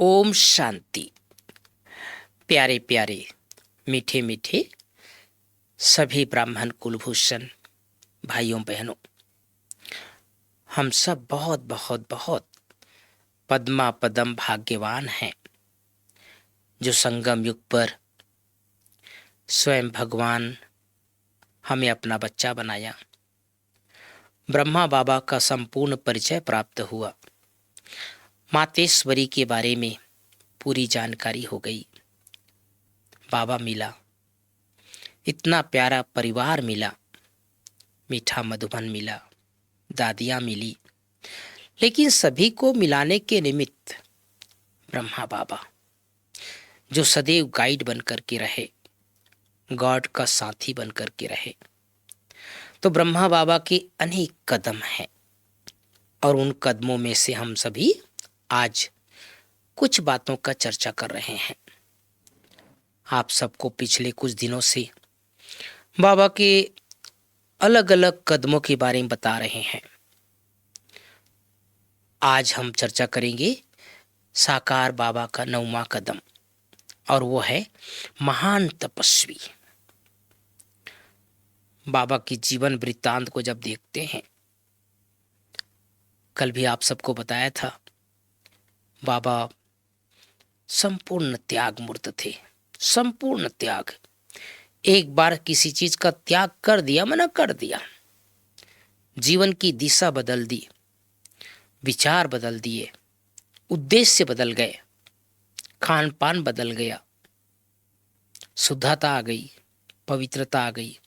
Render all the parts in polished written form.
ओम शांति। प्यारे प्यारे मीठे मीठे सभी ब्राह्मण कुलभूषण भाइयों बहनों, हम सब बहुत बहुत बहुत पद्मा पदम भाग्यवान हैं जो संगम युग पर स्वयं भगवान हमें अपना बच्चा बनाया। ब्रह्मा बाबा का संपूर्ण परिचय प्राप्त हुआ। मातेश्वरी के बारे में पूरी जानकारी हो गई। बाबा मिला, इतना प्यारा परिवार मिला, मीठा मधुबन मिला, दादियाँ मिली, लेकिन सभी को मिलाने के निमित्त ब्रह्मा बाबा जो सदैव गाइड बनकर के रहे, गॉड का साथी बनकर के रहे, तो ब्रह्मा बाबा के अनेक कदम हैं और उन कदमों में से हम सभी आज कुछ बातों का चर्चा कर रहे हैं। आप सबको पिछले कुछ दिनों से बाबा के अलग अलग कदमों के बारे में बता रहे हैं। आज हम चर्चा करेंगे साकार बाबा का 9वां कदम, और वो है महान तपस्वी। बाबा की जीवन वृत्तांत को जब देखते हैं, कल भी आप सबको बताया था, बाबा संपूर्ण त्याग मूर्त थे। संपूर्ण त्याग, एक बार किसी चीज का त्याग कर दिया, मना कर दिया, जीवन की दिशा बदल दी, विचार बदल दिए, उद्देश्य बदल गए, खान पान बदल गया, शुद्धता आ गई, पवित्रता आ गई।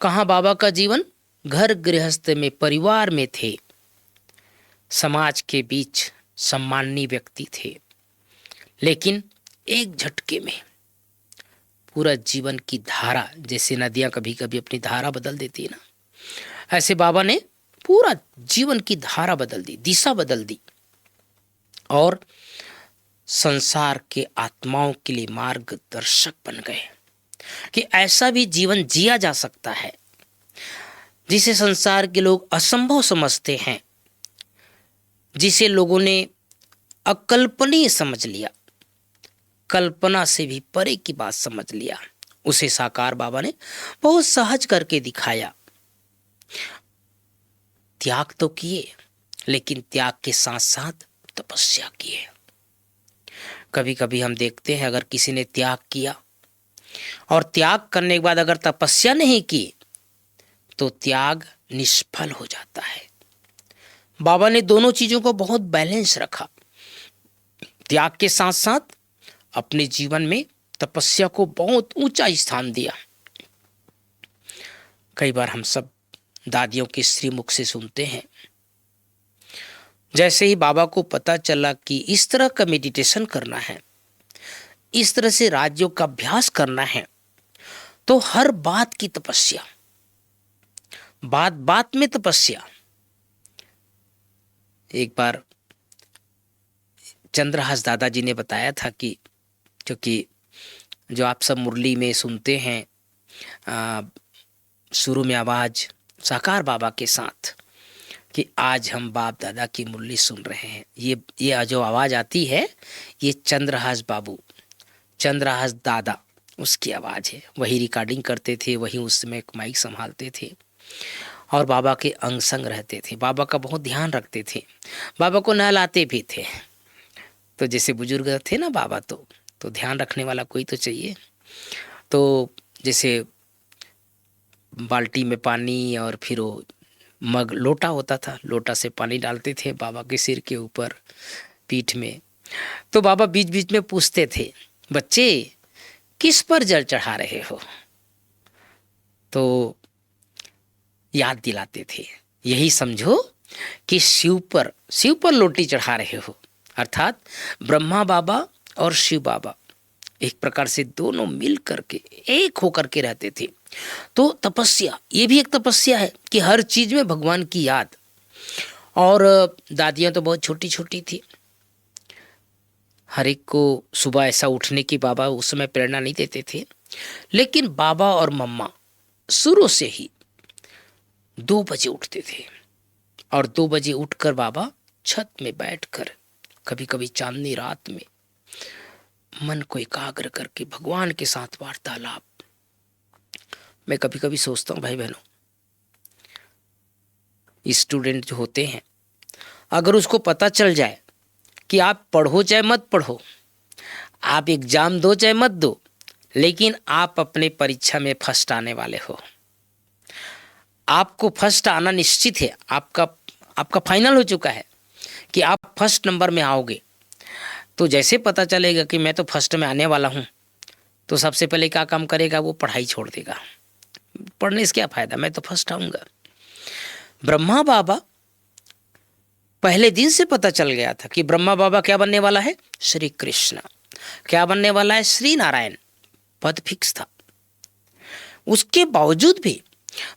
कहाँ बाबा का जीवन घर गृहस्थ में, परिवार में थे, समाज के बीच सम्माननीय व्यक्ति थे, लेकिन एक झटके में पूरा जीवन की धारा, जैसे नदियां कभी कभी अपनी धारा बदल देती है ना, ऐसे बाबा ने पूरा जीवन की धारा बदल दी, दिशा बदल दी और संसार के आत्माओं के लिए मार्गदर्शक बन गए कि ऐसा भी जीवन जिया जा सकता है जिसे संसार के लोग असंभव समझते हैं, जिसे लोगों ने अकल्पनीय समझ लिया, कल्पना से भी परे की बात समझ लिया, उसे साकार बाबा ने बहुत सहज करके दिखाया। त्याग तो किए, लेकिन त्याग के साथ साथ तपस्या किए। कभी कभी हम देखते हैं, अगर किसी ने त्याग किया और त्याग करने के बाद अगर तपस्या नहीं की तो त्याग निष्फल हो जाता है। बाबा ने दोनों चीजों को बहुत बैलेंस रखा, त्याग के साथ साथ अपने जीवन में तपस्या को बहुत ऊंचा स्थान दिया। कई बार हम सब दादियों के श्रीमुख से सुनते हैं, जैसे ही बाबा को पता चला कि इस तरह का मेडिटेशन करना है, इस तरह से राजयोग का अभ्यास करना है, तो हर बात की तपस्या, बात बात में तपस्या। एक बार चंद्रहास दादाजी ने बताया था कि क्योंकि जो आप सब मुरली में सुनते हैं, शुरू में आवाज साकार बाबा के साथ कि आज हम बाप दादा की मुरली सुन रहे हैं, ये जो आवाज आती है, ये चंद्रहास बाबू, चंद्रहास दादा, उसकी आवाज है। वही रिकॉर्डिंग करते थे, वही उस समय माइक संभालते थे और बाबा के अंग संग रहते थे, बाबा का बहुत ध्यान रखते थे, बाबा को नहलाते भी थे। तो जैसे बुजुर्ग थे ना बाबा, तो ध्यान रखने वाला कोई तो चाहिए। तो जैसे बाल्टी में पानी और फिर वो मग, लोटा होता था, लोटा से पानी डालते थे बाबा के सिर के ऊपर, पीठ में। तो बाबा बीच बीच में पूछते थे, बच्चे किस पर जल चढ़ा रहे हो? तो याद दिलाते थे, यही समझो कि शिव पर लोटी चढ़ा रहे हो। अर्थात ब्रह्मा बाबा और शिव बाबा एक प्रकार से दोनों मिल करके एक होकर के रहते थे। तो तपस्या, ये भी एक तपस्या है कि हर चीज में भगवान की याद। और दादियां तो बहुत छोटी छोटी थी, हर एक को सुबह ऐसा उठने की बाबा उस समय प्रेरणा नहीं देते थे, लेकिन बाबा और मम्मा शुरू से ही 2 बजे उठते थे और 2 बजे उठकर बाबा छत में बैठकर कभी कभी चांदनी रात में मन को एकाग्र करके भगवान के साथ वार्तालाप। मैं कभी कभी सोचता हूँ भाई बहनों, स्टूडेंट जो होते हैं, अगर उसको पता चल जाए कि आप पढ़ो चाहे मत पढ़ो, आप एग्जाम दो चाहे मत दो, लेकिन आप अपने परीक्षा में फर्स्ट आने वाले हो, आपको फर्स्ट आना निश्चित है, आपका फाइनल हो चुका है कि आप फर्स्ट नंबर में आओगे, तो जैसे पता चलेगा कि मैं तो फर्स्ट में आने वाला हूँ, तो सबसे पहले क्या काम करेगा, वो पढ़ाई छोड़ देगा। पढ़ने से क्या फायदा, मैं तो फर्स्ट आऊँगा। ब्रह्मा बाबा पहले दिन से पता चल गया था कि ब्रह्मा बाबा क्या बनने वाला है, श्री कृष्ण, क्या बनने वाला है, श्री नारायण, पद फिक्स था। उसके बावजूद भी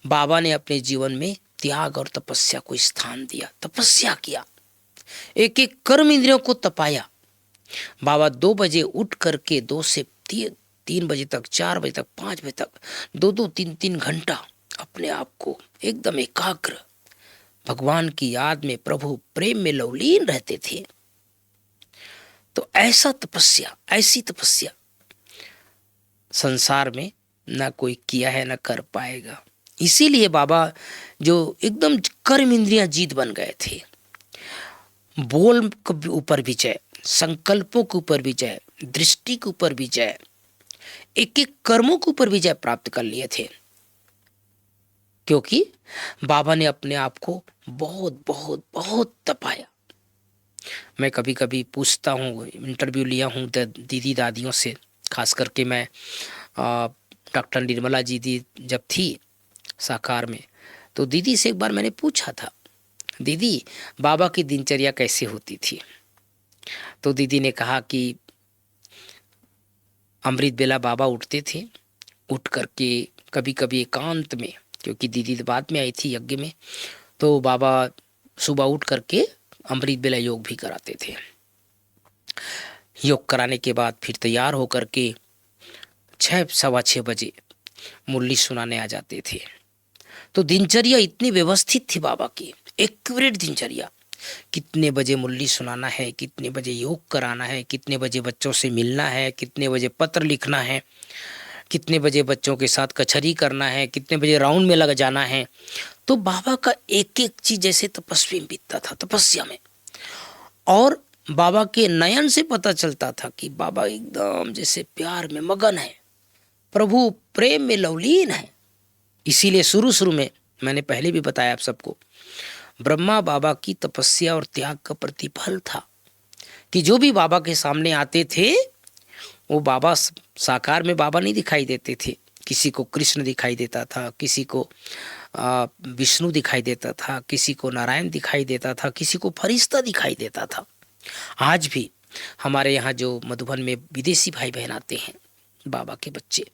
बाबा ने अपने जीवन में त्याग और तपस्या को स्थान दिया, तपस्या किया, एक एक कर्म इंद्रियों को तपाया। बाबा 2 बजे उठ करके 2 से 3 बजे तक, 4 बजे तक, 5 बजे तक 2-2, 3-3 घंटा अपने आप को एकदम एकाग्र भगवान की याद में, प्रभु प्रेम में लवलीन रहते थे। तो ऐसा तपस्या, ऐसी तपस्या संसार में ना कोई किया है ना कर पाएगा। इसीलिए बाबा जो एकदम कर्म इंद्रियां जीत बन गए थे, बोल के ऊपर विजय, संकल्पों के ऊपर विजय, दृष्टि के ऊपर विजय, एक एक कर्मों के ऊपर विजय प्राप्त कर लिए थे, क्योंकि बाबा ने अपने आप को बहुत बहुत बहुत तपाया। मैं कभी कभी पूछता हूँ, इंटरव्यू लिया हूँ दीदी दादियों से, खास करके मैं डॉक्टर निर्मला जी दी जब थी साकार में, तो दीदी से एक बार मैंने पूछा था, दीदी बाबा की दिनचर्या कैसे होती थी? तो दीदी ने कहा कि अमृत बेला बाबा उठते थे, उठ करके कभी कभी एकांत में, क्योंकि दीदी बाद में आई थी यज्ञ में, तो बाबा सुबह उठ करके अमृत बेला योग भी कराते थे। योग कराने के बाद फिर तैयार होकर के 6-6:15 बजे मुरली सुनाने आ जाते थे। तो दिनचर्या इतनी व्यवस्थित थी बाबा की, एक्यूरेट दिनचर्या, कितने बजे मुरली सुनाना है, कितने बजे योग कराना है, कितने बजे बच्चों से मिलना है, कितने बजे पत्र लिखना है, कितने बजे बच्चों के साथ कचहरी करना है, कितने बजे राउंड में लग जाना है। तो बाबा का एक एक चीज जैसे तपस्वी में बीतता था, तपस्या में, और बाबा के नयन से पता चलता था कि बाबा एकदम जैसे प्यार में मगन है, प्रभु प्रेम में लवलीन है। इसीलिए शुरू शुरू में मैंने पहले भी बताया आप सबको, ब्रह्मा बाबा की तपस्या और त्याग का प्रतिफल था कि जो भी बाबा के सामने आते थे वो बाबा साकार में बाबा नहीं दिखाई देते थे, किसी को कृष्ण दिखाई देता था, किसी को विष्णु दिखाई देता था, किसी को नारायण दिखाई देता था, किसी को फरिश्ता दिखाई देता था। आज भी हमारे यहाँ जो मधुबन में विदेशी भाई बहन आते हैं, बाबा के बच्चे,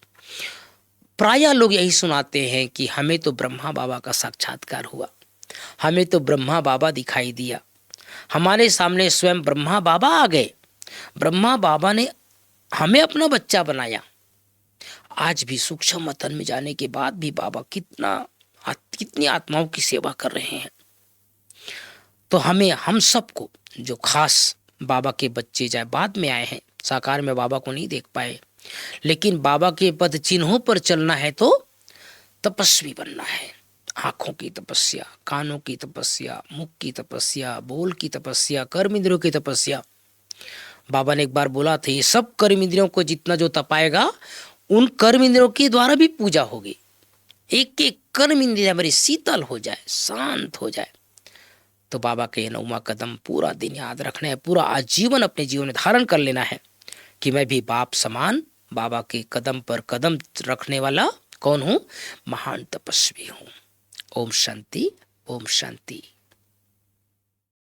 प्रायः लोग यही सुनाते हैं कि हमें तो ब्रह्मा बाबा का साक्षात्कार हुआ, हमें तो ब्रह्मा बाबा दिखाई दिया, हमारे सामने स्वयं ब्रह्मा बाबा आ गए, ब्रह्मा बाबा ने हमें अपना बच्चा बनाया। आज भी सूक्ष्म मतन में जाने के बाद भी बाबा कितनी आत्माओं की सेवा कर रहे हैं। तो हम सबको, जो खास बाबा के बच्चे चाहे बाद में आए हैं, साकार में बाबा को नहीं देख पाए, लेकिन बाबा के पद चिन्हों पर चलना है तो तपस्वी बनना है। आंखों की तपस्या, कानों की तपस्या, मुख की तपस्या, बोल की तपस्या, कर्म इंद्रियों की तपस्या। बाबा ने एक बार बोला था, ये सब कर्म इंद्रियों को जितना जो तपाएगा, उन कर्म इंद्रियों के द्वारा भी पूजा होगी। एक एक कर्म इंद्रिय हमारी शीतल हो जाए, शांत हो जाए, तो बाबा के 9वां कदम पूरा दिन याद रखना है, पूरा आजीवन अपने जीवन में धारण कर लेना है कि मैं भी बाप समान बाबा के कदम पर कदम रखने वाला कौन हूँ, महान तपस्वी हूँ। ओम शांति, ओम शांति।